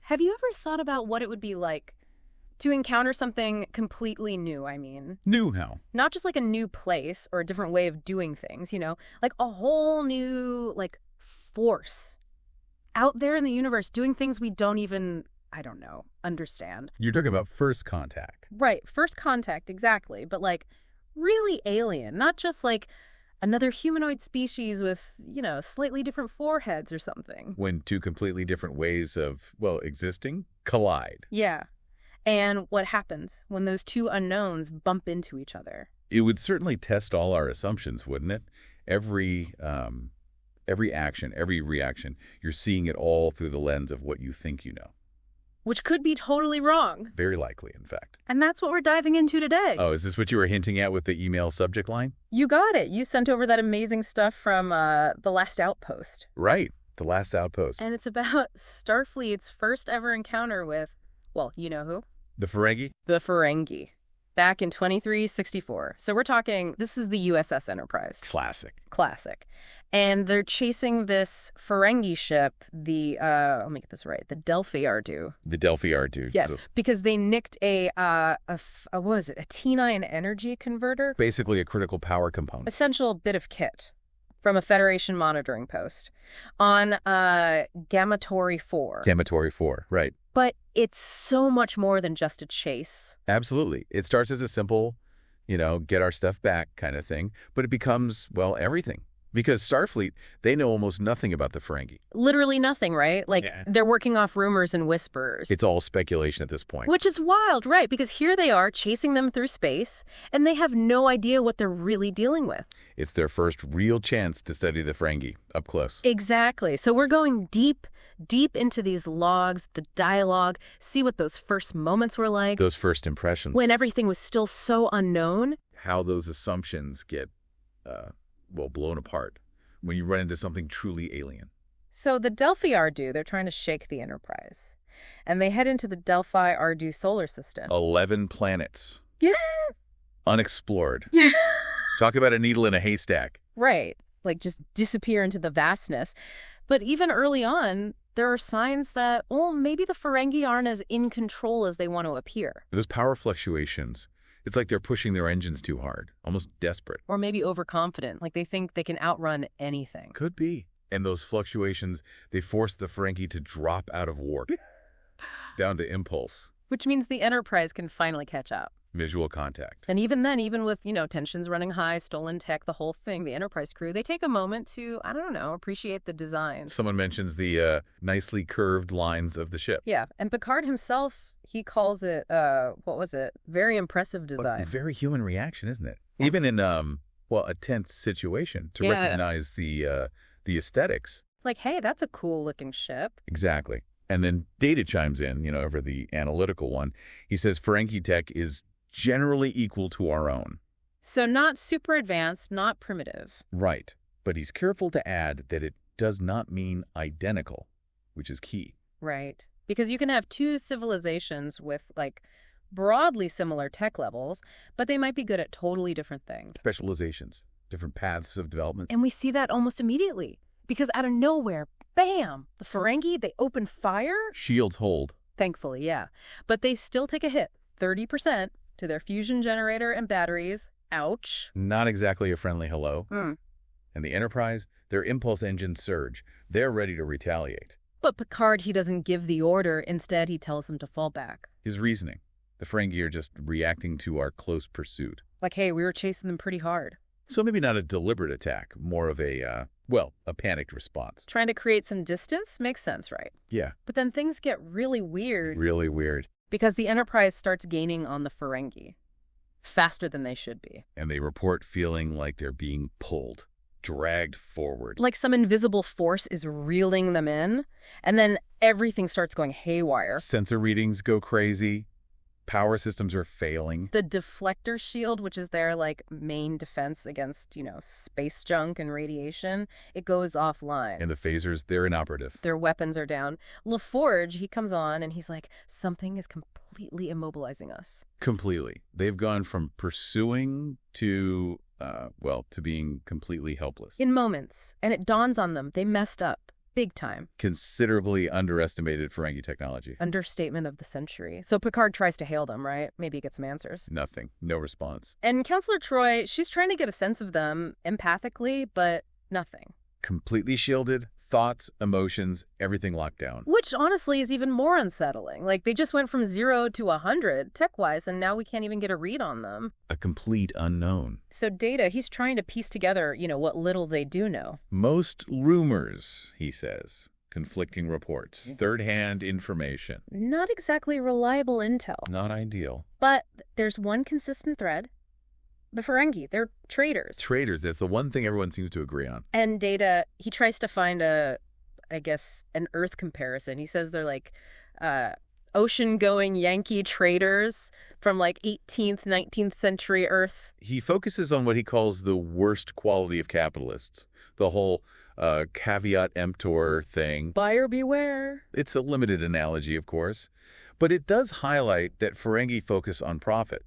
Have you ever thought about what it would be like to encounter something completely new, I mean? New how? Not just like a new place or a different way of doing things, like a whole new, force out there in the universe doing things we don't even, I don't know, understand. You're talking about first contact. Right, first contact, exactly. But really alien, not just another humanoid species with, slightly different foreheads or something. When two completely different ways of, existing collide. Yeah. And what happens when those two unknowns bump into each other? It would certainly test all our assumptions, wouldn't it? Every action, every reaction, you're seeing it all through the lens of what you think you know. Which could be totally wrong. Very likely, in fact. And that's what we're diving into today. Oh, is this what you were hinting at with the email subject line? You got it. You sent over that amazing stuff from The Last Outpost. Right. The Last Outpost. And it's about Starfleet's first ever encounter with, well, you know who? The Ferengi? The Ferengi. Back in 2364. So we're talking, this is the USS Enterprise. Classic. And they're chasing this Ferengi ship, let me get this right, the Delphi Ardu. The Delphi Ardu. Yes, because they nicked what was it, a T9 energy converter? Basically a critical power component. Essential bit of kit from a Federation monitoring post on Gamma Tauri 4. Gamma Tauri 4, right. But it's so much more than just a chase. Absolutely. It starts as a simple, get our stuff back kind of thing, but it becomes, everything. Because Starfleet, they know almost nothing about the Ferengi. Literally nothing, right? They're working off rumors and whispers. It's all speculation at this point. Which is wild, right? Because here they are chasing them through space, and they have no idea what they're really dealing with. It's their first real chance to study the Ferengi up close. Exactly. So we're going deep into these logs, the dialogue, see what those first moments were like. Those first impressions. When everything was still so unknown. How those assumptions get blown apart when you run into something truly alien. So the Delphi Ardu, they're trying to shake the Enterprise. And they head into the Delphi Ardu solar system. 11 planets. Yeah. Unexplored. Yeah. Talk about a needle in a haystack. Right. Just disappear into the vastness. But even early on, there are signs that, maybe the Ferengi aren't as in control as they want to appear. Those power fluctuations, it's like they're pushing their engines too hard, almost desperate. Or maybe overconfident, like they think they can outrun anything. Could be. And those fluctuations, they force the Ferengi to drop out of warp, down to impulse. Which means the Enterprise can finally catch up. Visual contact. And even then, even with, tensions running high, stolen tech, the whole thing, the Enterprise crew, they take a moment to, appreciate the design. Someone mentions the nicely curved lines of the ship. Yeah, and Picard himself, he calls it, very impressive design. A very human reaction, isn't it? Even in, a tense situation, to recognize the aesthetics. Hey, that's a cool-looking ship. Exactly. And then Data chimes in, over the analytical one. He says Ferengi tech is generally equal to our own. So not super advanced, not primitive. Right. But he's careful to add that it does not mean identical, which is key. Right. Because you can have two civilizations with, broadly similar tech levels, but they might be good at totally different things. Specializations, different paths of development. And we see that almost immediately. Because out of nowhere, bam, the Ferengi, they open fire. Shields hold. Thankfully, yeah. But they still take a hit, 30%, to their fusion generator and batteries. Ouch. Not exactly a friendly hello. Mm. And the Enterprise, their impulse engines surge. They're ready to retaliate. But Picard, he doesn't give the order. Instead, he tells them to fall back. His reasoning. The Ferengi are just reacting to our close pursuit. Hey, we were chasing them pretty hard. So maybe not a deliberate attack, more of a panicked response. Trying to create some distance makes sense, right? Yeah. But then things get really weird. Really weird. Because the Enterprise starts gaining on the Ferengi. Faster than they should be. And they report feeling like they're being pulled, dragged forward. Like some invisible force is reeling them in, and then everything starts going haywire. Sensor readings go crazy. Power systems are failing. The deflector shield, which is their main defense against, space junk and radiation, it goes offline. And the phasers, they're inoperative. Their weapons are down. LaForge, he comes on and he's like, something is completely immobilizing us. Completely. They've gone from pursuing to being completely helpless. In moments. And it dawns on them, they messed up. Big time. Considerably underestimated Ferengi technology. Understatement of the century. So Picard tries to hail them, right? Maybe get some answers. Nothing. No response. And Counselor Troy, she's trying to get a sense of them empathically, but nothing. Completely shielded, thoughts, emotions, everything locked down. Which honestly is even more unsettling. Like, they just went from 0 to 100 tech-wise, and now we can't even get a read on them. A complete unknown. So Data, he's trying to piece together, what little they do know. Most rumors, he says. Conflicting reports. Third-hand information. Not exactly reliable intel. Not ideal. But there's one consistent thread. The Ferengi, they're traitors. Traitors, that's the one thing everyone seems to agree on. And Data, he tries to find an Earth comparison. He says they're like ocean-going Yankee traders from like 18th, 19th century Earth. He focuses on what he calls the worst quality of capitalists. The whole caveat emptor thing. Buyer beware. It's a limited analogy, of course. But it does highlight that Ferengi focus on profit.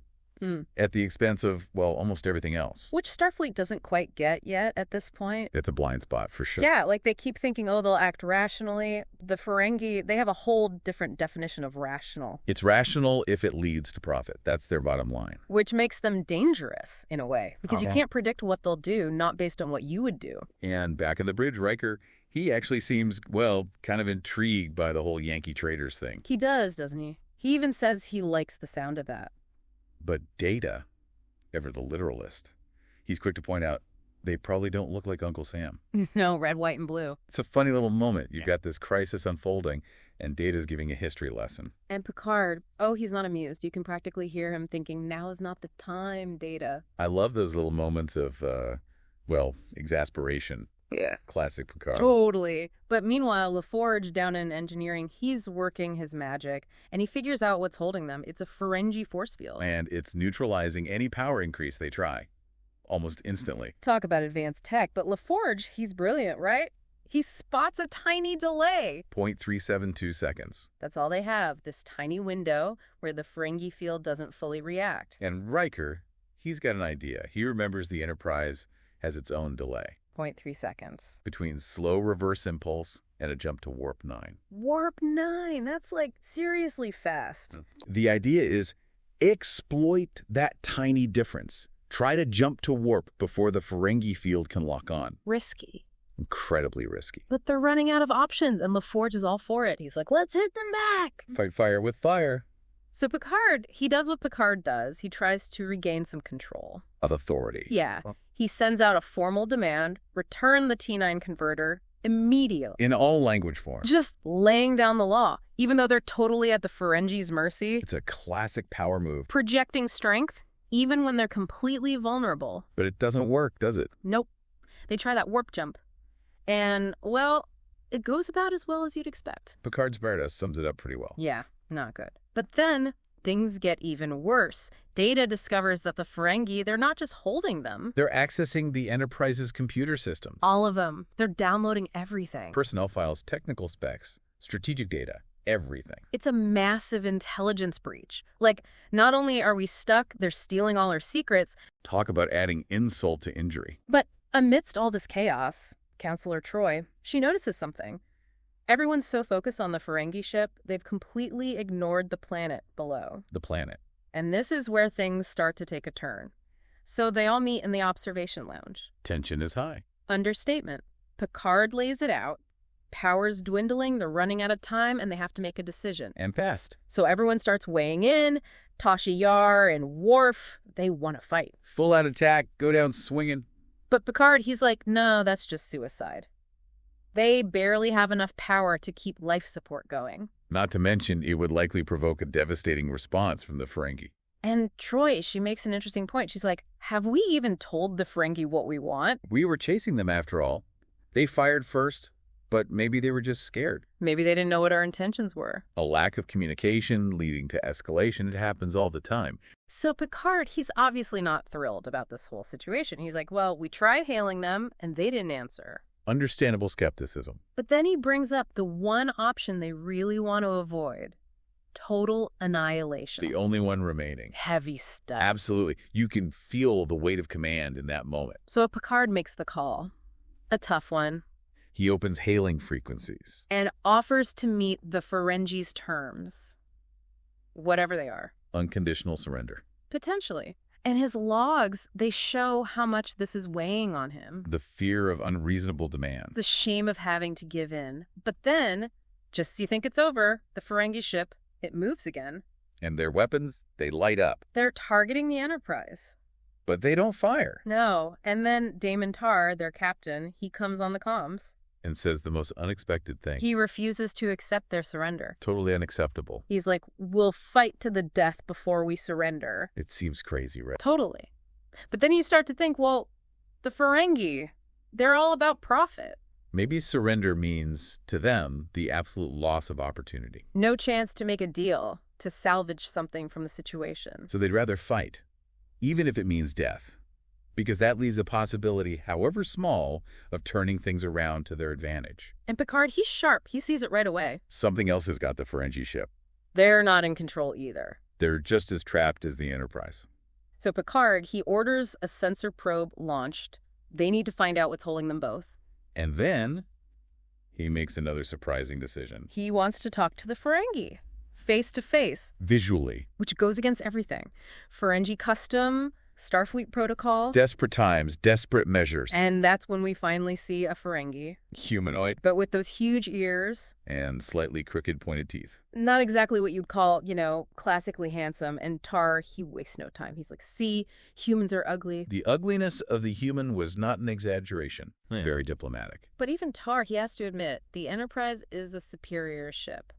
At the expense of, well, almost everything else. Which Starfleet doesn't quite get yet at this point. It's a blind spot, for sure. Yeah, like they keep thinking, oh, they'll act rationally. The Ferengi, they have a whole different definition of rational. It's rational if it leads to profit. That's their bottom line. Which makes them dangerous, in a way. Because you can't predict what they'll do, not based on what you would do. And back in the bridge, Riker, he actually seems, well, kind of intrigued by the whole Yankee traders thing. He does, doesn't he? He even says he likes the sound of that. But Data, ever the literalist, he's quick to point out they probably don't look like Uncle Sam. No, red, white, and blue. It's a funny little moment. You've got this crisis unfolding, and Data's giving a history lesson. And Picard, oh, he's not amused. You can practically hear him thinking, now is not the time, Data. I love those little moments of, exasperation. Yeah. Classic Picard. Totally. But meanwhile, LaForge down in engineering, he's working his magic, and he figures out what's holding them. It's a Ferengi force field. And it's neutralizing any power increase they try, almost instantly. Talk about advanced tech, but LaForge, he's brilliant, right? He spots a tiny delay. 0.372 seconds. That's all they have, this tiny window where the Ferengi field doesn't fully react. And Riker, he's got an idea. He remembers the Enterprise has its own delay. 0.3 seconds. Between slow reverse impulse and a jump to warp 9. Warp 9? That's like seriously fast. The idea is exploit that tiny difference. Try to jump to warp before the Ferengi field can lock on. Risky. Incredibly risky. But they're running out of options, and LaForge is all for it. He's like, let's hit them back. Fight fire with fire. So Picard, he does what Picard does. He tries to regain some control. Of authority. Yeah. He sends out a formal demand, return the T9 converter immediately. In all language forms. Just laying down the law, even though they're totally at the Ferengi's mercy. It's a classic power move. Projecting strength, even when they're completely vulnerable. But it doesn't work, does it? Nope. They try that warp jump. And, well, it goes about as well as you'd expect. Picard's Barda sums it up pretty well. Yeah, not good. But then things get even worse. Data discovers that the Ferengi, they're not just holding them. They're accessing the Enterprise's computer systems. All of them. They're downloading everything. Personnel files, technical specs, strategic data, everything. It's a massive intelligence breach. Like, not only are we stuck, they're stealing all our secrets. Talk about adding insult to injury. But amidst all this chaos, Counselor Troy, she notices something. Everyone's so focused on the Ferengi ship, they've completely ignored the planet below. The planet. And this is where things start to take a turn. So they all meet in the observation lounge. Tension is high. Understatement. Picard lays it out. Power's dwindling, they're running out of time, and they have to make a decision. And fast. So everyone starts weighing in. Tasha Yar and Worf, they want to fight. Full out attack, go down swinging. But Picard, he's like, no, that's just suicide. They barely have enough power to keep life support going. Not to mention, it would likely provoke a devastating response from the Ferengi. And Troy, she makes an interesting point. She's like, have we even told the Ferengi what we want? We were chasing them after all. They fired first, but maybe they were just scared. Maybe they didn't know what our intentions were. A lack of communication leading to escalation. It happens all the time. So Picard, he's obviously not thrilled about this whole situation. He's like, well, we tried hailing them, and they didn't answer. Understandable skepticism. But then he brings up the one option they really want to avoid. Total annihilation. The only one remaining. Heavy stuff. Absolutely. You can feel the weight of command in that moment. So Picard makes the call. A tough one. He opens hailing frequencies. And offers to meet the Ferengi's terms. Whatever they are. Unconditional surrender. Potentially. And his logs, they show how much this is weighing on him. The fear of unreasonable demands. The shame of having to give in. But then, just as you think it's over, the Ferengi ship, it moves again. And their weapons, they light up. They're targeting the Enterprise. But they don't fire. No. And then Damon Tarr, their captain, he comes on the comms. And says the most unexpected thing. He refuses to accept their surrender. Totally unacceptable. He's like, we'll fight to the death before we surrender. It seems crazy, right? Totally. But then you start to think, well, the Ferengi, they're all about profit. Maybe surrender means, to them, the absolute loss of opportunity. No chance to make a deal, to salvage something from the situation. So they'd rather fight, even if it means death. Because that leaves a possibility, however small, of turning things around to their advantage. And Picard, he's sharp. He sees it right away. Something else has got the Ferengi ship. They're not in control either. They're just as trapped as the Enterprise. So Picard, he orders a sensor probe launched. They need to find out what's holding them both. And then he makes another surprising decision. He wants to talk to the Ferengi, face to face. Visually. Which goes against everything. Ferengi custom, Starfleet protocol. Desperate times, desperate measures. And that's when we finally see a Ferengi. Humanoid. But with those huge ears. And slightly crooked pointed teeth. Not exactly what you'd call, classically handsome. And Tar, he wastes no time. He's like, see, humans are ugly. The ugliness of the human was not an exaggeration. Yeah. Very diplomatic. But even Tar, he has to admit, the Enterprise is a superior ship.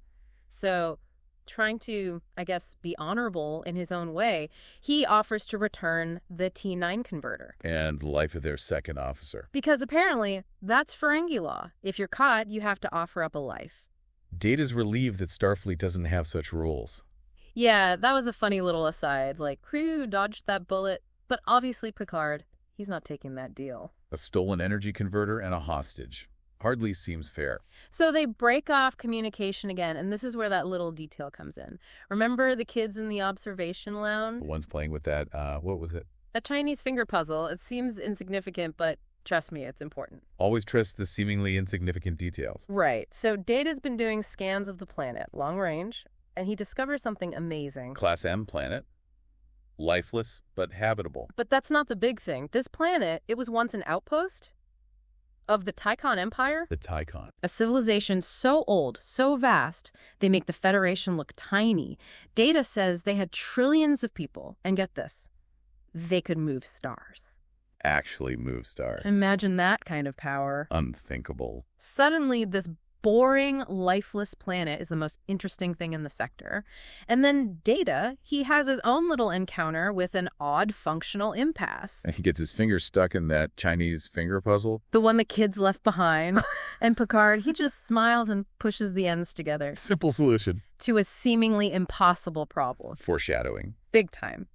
So, trying to, I guess, be honorable in his own way, he offers to return the T9 converter. And the life of their second officer. Because apparently, that's Ferengi law. If you're caught, you have to offer up a life. Data's relieved that Starfleet doesn't have such rules. Yeah, that was a funny little aside. Like, crew dodged that bullet. But obviously Picard, he's not taking that deal. A stolen energy converter and a hostage. Hardly seems fair. So they break off communication again, and this is where that little detail comes in. Remember the kids in the observation lounge? The ones playing with that, what was it? A Chinese finger puzzle. It seems insignificant, but trust me, it's important. Always trust the seemingly insignificant details. Right. So Data's been doing scans of the planet, long range, and he discovers something amazing. Class M planet. Lifeless, but habitable. But that's not the big thing. This planet, it was once an outpost of the Tychon Empire? The Tychon. A civilization so old, so vast, they make the Federation look tiny. Data says they had trillions of people. And get this, they could move stars. Actually move stars. Imagine that kind of power. Unthinkable. Suddenly, this boring, lifeless planet is the most interesting thing in the sector. And then Data, he has his own little encounter with an odd functional impasse. And he gets his finger stuck in that Chinese finger puzzle. The one the kids left behind. And Picard, he just smiles and pushes the ends together. Simple solution. To a seemingly impossible problem. Foreshadowing. Big time.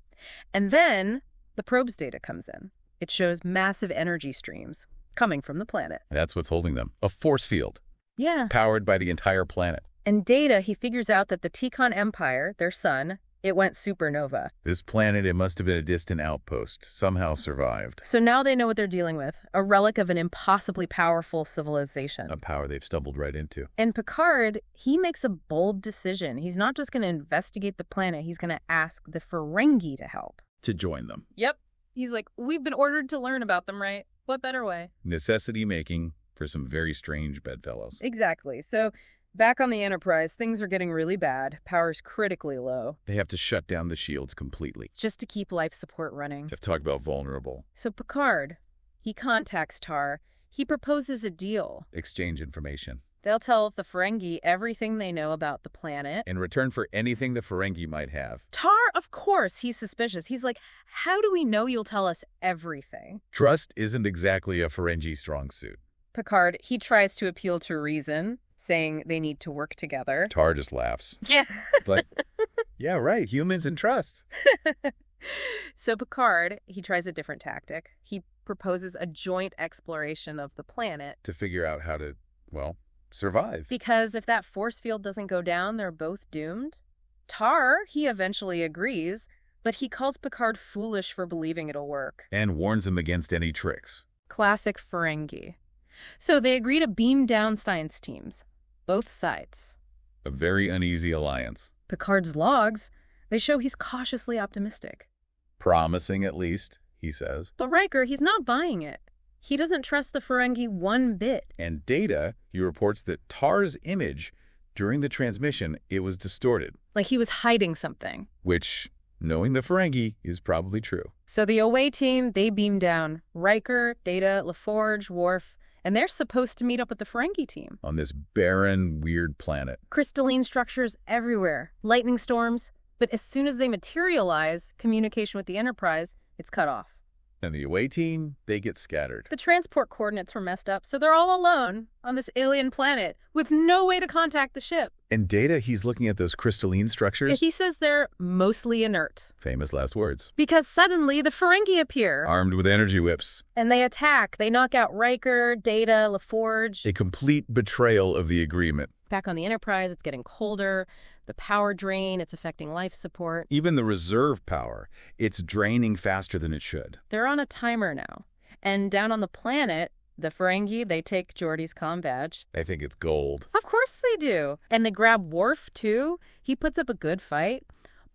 And then the probe's data comes in. It shows massive energy streams coming from the planet. That's what's holding them. A force field. Yeah. Powered by the entire planet. And Data, he figures out that the Tychon Empire, their sun, it went supernova. This planet, it must have been a distant outpost, somehow survived. So now they know what they're dealing with, a relic of an impossibly powerful civilization. A power they've stumbled right into. And Picard, he makes a bold decision. He's not just going to investigate the planet, he's going to ask the Ferengi to help. To join them. Yep. He's like, we've been ordered to learn about them, right? What better way? Necessity making for some very strange bedfellows. Exactly. So back on the Enterprise, things are getting really bad. Power's critically low. They have to shut down the shields completely. Just to keep life support running. Have talked about vulnerable. So Picard, he contacts Tar. He proposes a deal. Exchange information. They'll tell the Ferengi everything they know about the planet. In return for anything the Ferengi might have. Tar, of course, he's suspicious. He's like, how do we know you'll tell us everything? Trust isn't exactly a Ferengi strong suit. Picard, he tries to appeal to reason, saying they need to work together. Tar just laughs. Yeah. But, yeah, right, humans and trust. So Picard, he tries a different tactic. He proposes a joint exploration of the planet. To figure out how to, well, survive. Because if that force field doesn't go down, they're both doomed. Tar, he eventually agrees, but he calls Picard foolish for believing it'll work. And warns him against any tricks. Classic Ferengi. So they agree to beam down science teams. Both sides. A very uneasy alliance. Picard's logs, they show he's cautiously optimistic. Promising, at least, he says. But Riker, he's not buying it. He doesn't trust the Ferengi one bit. And Data, he reports that Tar's image, during the transmission, it was distorted. Like he was hiding something. Which, knowing the Ferengi, is probably true. So the away team, they beam down. Riker, Data, LaForge, Worf, and they're supposed to meet up with the Ferengi team. On this barren, weird planet. Crystalline structures everywhere. Lightning storms. But as soon as they materialize, communication with the Enterprise, it's cut off. And the away team, they get scattered. The transport coordinates were messed up, so they're all alone on this alien planet with no way to contact the ship. And Data, he's looking at those crystalline structures. He says they're mostly inert. Famous last words. Because suddenly the Ferengi appear. Armed with energy whips. And they attack. They knock out Riker, Data, LaForge. A complete betrayal of the agreement. Back on the Enterprise, it's getting colder. The power drain, it's affecting life support. Even the reserve power, it's draining faster than it should. They're on a timer now. And down on the planet, the Ferengi, they take Geordi's comm badge. I think it's gold. Of course they do. And they grab Worf, too. He puts up a good fight,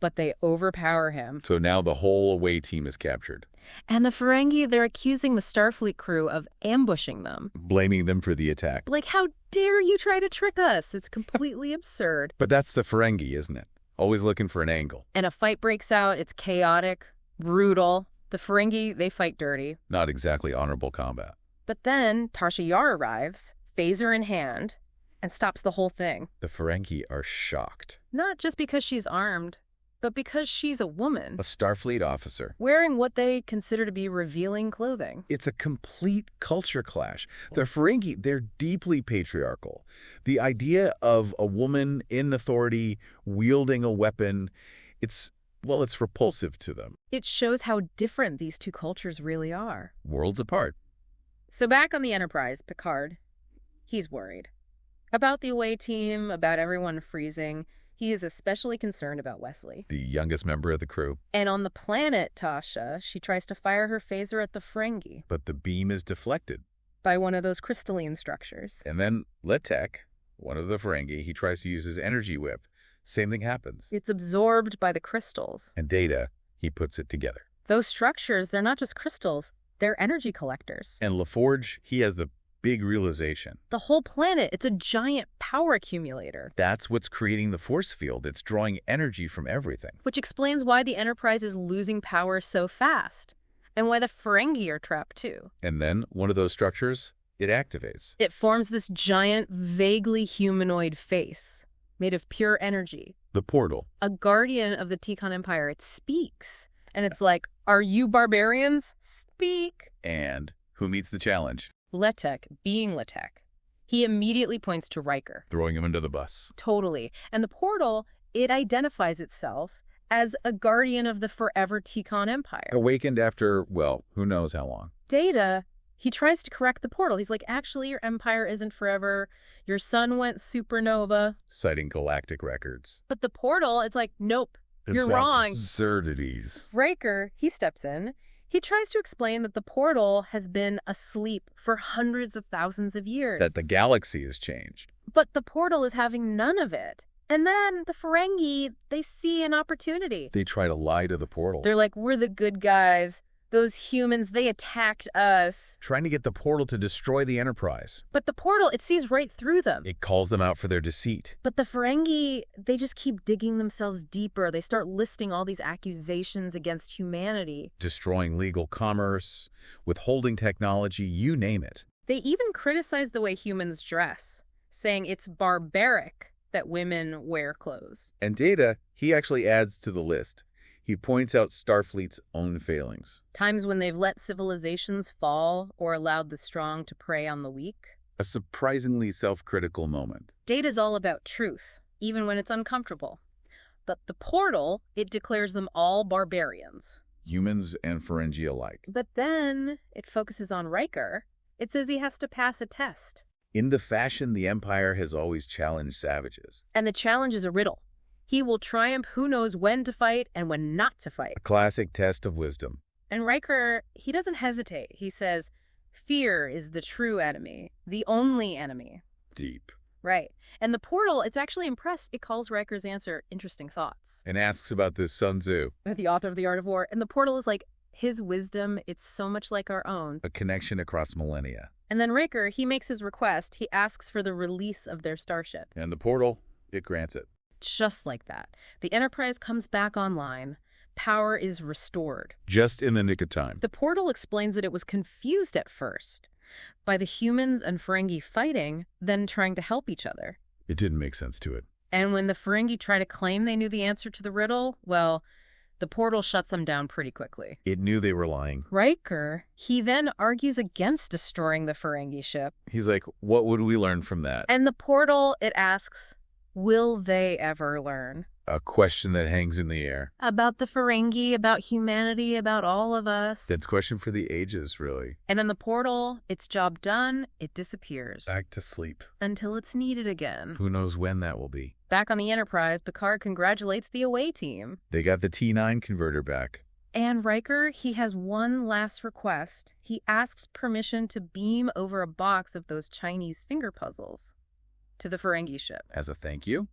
but they overpower him. So now the whole away team is captured. And the Ferengi, they're accusing the Starfleet crew of ambushing them. Blaming them for the attack. Like, how dare you try to trick us? It's completely absurd. But that's the Ferengi, isn't it? Always looking for an angle. And a fight breaks out. It's chaotic, brutal. The Ferengi, they fight dirty. Not exactly honorable combat. But then Tasha Yar arrives, phaser in hand, and stops the whole thing. The Ferengi are shocked. Not just because she's armed, but because she's a woman. A Starfleet officer. Wearing what they consider to be revealing clothing. It's a complete culture clash. The Ferengi, they're deeply patriarchal. The idea of a woman in authority wielding a weapon, it's repulsive to them. It shows how different these two cultures really are. Worlds apart. So back on the Enterprise, Picard, he's worried. About the away team, about everyone freezing. He is especially concerned about Wesley. The youngest member of the crew. And on the planet, Tasha, she tries to fire her phaser at the Ferengi. But the beam is deflected. By one of those crystalline structures. And then Letek, one of the Ferengi, he tries to use his energy whip. Same thing happens. It's absorbed by the crystals. And Data, he puts it together. Those structures, they're not just crystals. They're energy collectors. And LaForge, he has the big realization. The whole planet, it's a giant power accumulator. That's what's creating the force field. It's drawing energy from everything. Which explains why the Enterprise is losing power so fast. And why the Ferengi are trapped too. And then, one of those structures, it activates. It forms this giant, vaguely humanoid face, made of pure energy. The portal. A guardian of the Ticon Empire. It speaks. And it's like, are you barbarians? Speak. And who meets the challenge? Letek, being Letek. He immediately points to Riker. Throwing him under the bus. Totally. And the portal, it identifies itself as a guardian of the forever Ticon Empire. Awakened after, well, who knows how long. Data, he tries to correct the portal. He's like, actually, your empire isn't forever. Your sun went supernova. Citing galactic records. But the portal, it's like, nope, you're It's wrong. Absurdities. Riker, he steps in. He tries to explain that the portal has been asleep for hundreds of thousands of years. That the galaxy has changed. But the portal is having none of it. And then the Ferengi, they see an opportunity. They try to lie to the portal. They're like, we're the good guys. Those humans, they attacked us. Trying to get the portal to destroy the Enterprise. But the portal, it sees right through them. It calls them out for their deceit. But the Ferengi, they just keep digging themselves deeper. They start listing all these accusations against humanity. Destroying legal commerce, withholding technology, you name it. They even criticize the way humans dress, saying it's barbaric that women wear clothes. And Data, he actually adds to the list. He points out Starfleet's own failings. Times when they've let civilizations fall or allowed the strong to prey on the weak. A surprisingly self-critical moment. Data's all about truth, even when it's uncomfortable. But the portal, it declares them all barbarians. Humans and Ferengi alike. But then it focuses on Riker. It says he has to pass a test. In the fashion the Empire has always challenged savages. And the challenge is a riddle. He will triumph who knows when to fight and when not to fight. A classic test of wisdom. And Riker, he doesn't hesitate. He says, Fear is the true enemy, the only enemy. Deep. Right. And the portal, it's actually impressed. It calls Riker's answer interesting thoughts. And asks about this Sun Tzu. The author of The Art of War. And the portal is like, his wisdom, it's so much like our own. A connection across millennia. And then Riker, he makes his request. He asks for the release of their starship. And the portal, it grants it. Just like that. The Enterprise comes back online. Power is restored. Just in the nick of time. The portal explains that it was confused at first by the humans and Ferengi fighting, then trying to help each other. It didn't make sense to it. And when the Ferengi try to claim they knew the answer to the riddle, well, the portal shuts them down pretty quickly. It knew they were lying. Riker, he then argues against destroying the Ferengi ship. He's like, what would we learn from that? And the portal, it asks, will they ever learn? A question that hangs in the air. About the Ferengi, about humanity, about all of us. That's a question for the ages, really. And then the portal, its job done, it disappears. Back to sleep. Until it's needed again. Who knows when that will be. Back on the Enterprise, Picard congratulates the away team. They got the T9 converter back. And Riker, he has one last request. He asks permission to beam over a box of those Chinese finger puzzles to the Ferengi ship. As a thank you?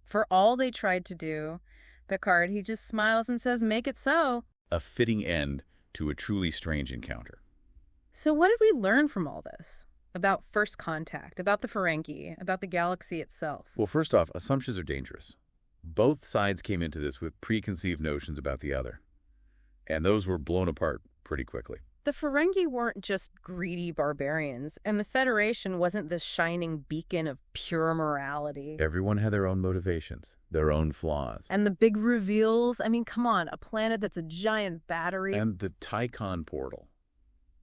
For all they tried to do, Picard, he just smiles and says, make it so. A fitting end to a truly strange encounter. So what did we learn from all this? About first contact, about the Ferengi, about the galaxy itself? Well, first off, assumptions are dangerous. Both sides came into this with preconceived notions about the other. And those were blown apart pretty quickly. The Ferengi weren't just greedy barbarians, and the Federation wasn't this shining beacon of pure morality. Everyone had their own motivations, their own flaws. And the big reveals, I mean, come on, a planet that's a giant battery. And the Tychon portal.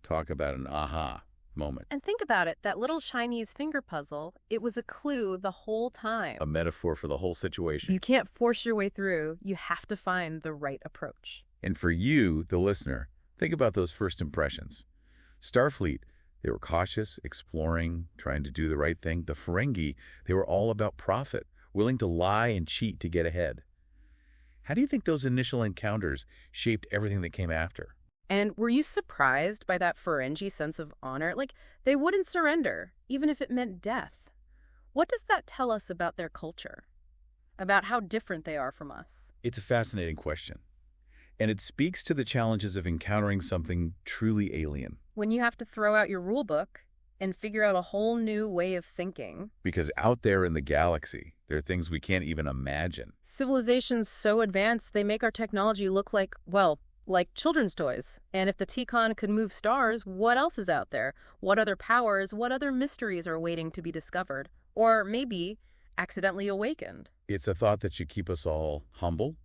Talk about an aha moment. And think about it, that little Chinese finger puzzle, it was a clue the whole time. A metaphor for the whole situation. You can't force your way through, you have to find the right approach. And for you, the listener, think about those first impressions. Starfleet, they were cautious, exploring, trying to do the right thing. The Ferengi, they were all about profit, willing to lie and cheat to get ahead. How do you think those initial encounters shaped everything that came after? And were you surprised by that Ferengi sense of honor? Like, they wouldn't surrender, even if it meant death. What does that tell us about their culture? About how different they are from us? It's a fascinating question. And it speaks to the challenges of encountering something truly alien. When you have to throw out your rule book and figure out a whole new way of thinking. Because out there in the galaxy, there are things we can't even imagine. Civilizations so advanced, they make our technology look like, well, like children's toys. And if the T-Con could move stars, what else is out there? What other powers, what other mysteries are waiting to be discovered? Or maybe accidentally awakened? It's a thought that should keep us all humble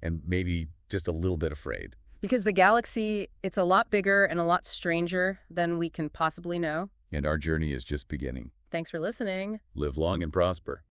and maybe just a little bit afraid. Because the galaxy, it's a lot bigger and a lot stranger than we can possibly know. And our journey is just beginning. Thanks for listening. Live long and prosper.